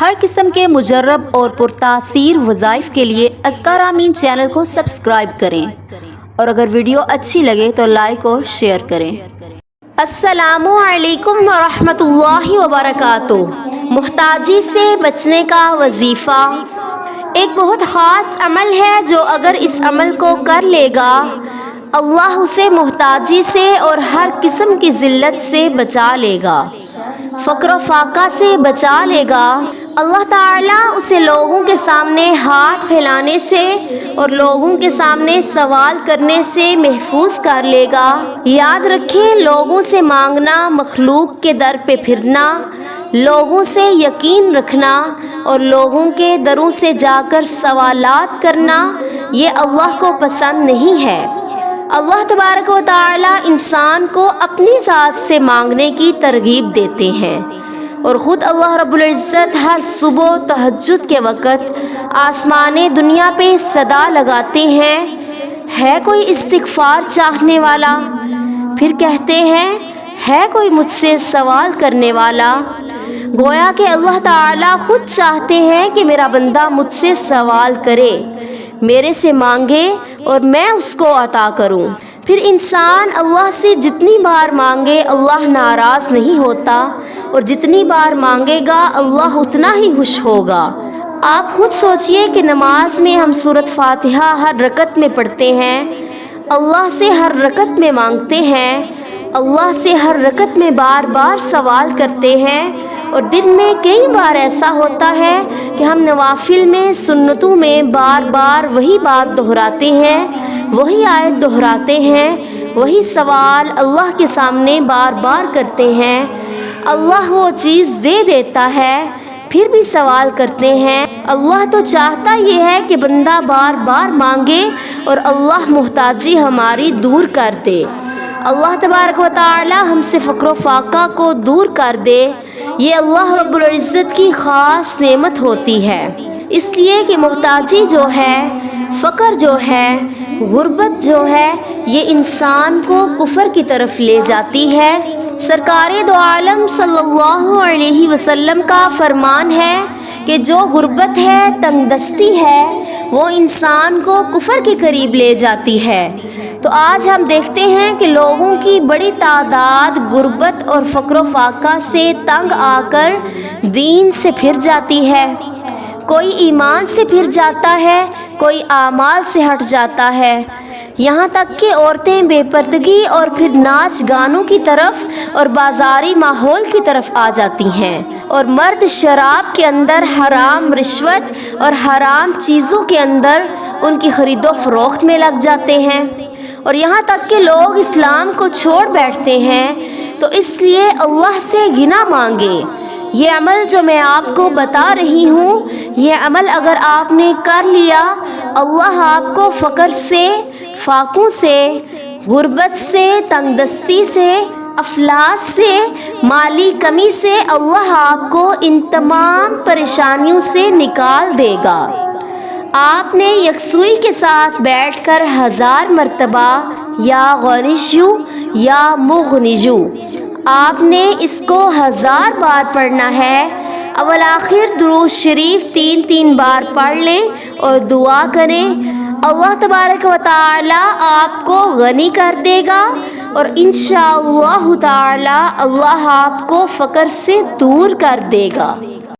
ہر قسم کے مجرب اور پرتاثیر وظائف کے لیے اذکار آمین چینل کو سبسکرائب کریں اور اگر ویڈیو اچھی لگے تو لائک اور شیئر کریں۔ السلام علیکم ورحمۃ اللہ وبرکاتہ۔ محتاجی سے بچنے کا وظیفہ ایک بہت خاص عمل ہے جو اگر اس عمل کو کر لے گا اللہ اسے محتاجی سے اور ہر قسم کی ذلت سے بچا لے گا، فقر و فاقہ سے بچا لے گا۔ اللہ تعالیٰ اسے لوگوں کے سامنے ہاتھ پھیلانے سے اور لوگوں کے سامنے سوال کرنے سے محفوظ کر لے گا۔ یاد رکھیں، لوگوں سے مانگنا، مخلوق کے در پہ پھرنا، لوگوں سے یقین رکھنا اور لوگوں کے دروں سے جا کر سوالات کرنا یہ اللہ کو پسند نہیں ہے۔ اللہ تبارک و تعالی انسان کو اپنی ذات سے مانگنے کی ترغیب دیتے ہیں اور خود اللہ رب العزت ہر صبح تہجد کے وقت آسمان دنیا پہ صدا لگاتے ہیں، ہے کوئی استغفار چاہنے والا؟ پھر کہتے ہیں، ہے کوئی مجھ سے سوال کرنے والا؟ گویا کہ اللہ تعالیٰ خود چاہتے ہیں کہ میرا بندہ مجھ سے سوال کرے، میرے سے مانگے اور میں اس کو عطا کروں۔ پھر انسان اللہ سے جتنی بار مانگے اللہ ناراض نہیں ہوتا اور جتنی بار مانگے گا اللہ اتنا ہی خوش ہوگا۔ آپ خود سوچئے کہ نماز میں ہم سورۃ فاتحہ ہر رکعت میں پڑھتے ہیں، اللہ سے ہر رکعت میں مانگتے ہیں، اللہ سے ہر رکعت میں بار بار سوال کرتے ہیں، اور دن میں کئی بار ایسا ہوتا ہے کہ ہم نوافل میں، سنتوں میں بار بار وہی بات دہراتے ہیں، وہی آیت دہراتے ہیں، وہی سوال اللہ کے سامنے بار بار کرتے ہیں۔ اللہ وہ چیز دے دیتا ہے، پھر بھی سوال کرتے ہیں۔ اللہ تو چاہتا یہ ہے کہ بندہ بار بار مانگے اور اللہ محتاجی ہماری دور کر دے۔ اللہ تبارک و تعالی ہم سے فقر و فاقہ کو دور کر دے، یہ اللہ رب العزت کی خاص نعمت ہوتی ہے، اس لیے کہ محتاجی جو ہے، فقر جو ہے، غربت جو ہے، یہ انسان کو کفر کی طرف لے جاتی ہے۔ سرکار دو عالم صلی اللہ علیہ وسلم کا فرمان ہے کہ جو غربت ہے، تنگ دستی ہے، وہ انسان کو کفر کے قریب لے جاتی ہے۔ تو آج ہم دیکھتے ہیں کہ لوگوں کی بڑی تعداد غربت اور فقر و فاقہ سے تنگ آ کر دین سے پھر جاتی ہے، کوئی ایمان سے پھر جاتا ہے، کوئی اعمال سے ہٹ جاتا ہے، یہاں تک کہ عورتیں بے پردگی اور پھر ناچ گانوں کی طرف اور بازاری ماحول کی طرف آ جاتی ہیں، اور مرد شراب کے اندر، حرام رشوت اور حرام چیزوں کے اندر ان کی خرید و فروخت میں لگ جاتے ہیں، اور یہاں تک کہ لوگ اسلام کو چھوڑ بیٹھتے ہیں۔ تو اس لیے اللہ سے گنا مانگے۔ یہ عمل جو میں آپ کو بتا رہی ہوں، یہ عمل اگر آپ نے کر لیا، اللہ آپ کو فقر سے، فاقوں سے، غربت سے، تنگ دستی سے، افلاس سے، مالی کمی سے اللہ آپ کو ان تمام پریشانیوں سے نکال دے گا۔ آپ نے یکسوئی کے ساتھ بیٹھ کر 1000 مرتبہ یا غنیجو یا مغنیجو، آپ نے اس کو 1000 بار پڑھنا ہے۔ اول آخر درود شریف 3 بار پڑھ لیں اور دعا کریں، اللہ تبارک و تعالی آپ کو غنی کر دے گا اور انشاءاللہ تعالی اللہ آپ کو فقر سے دور کر دے گا۔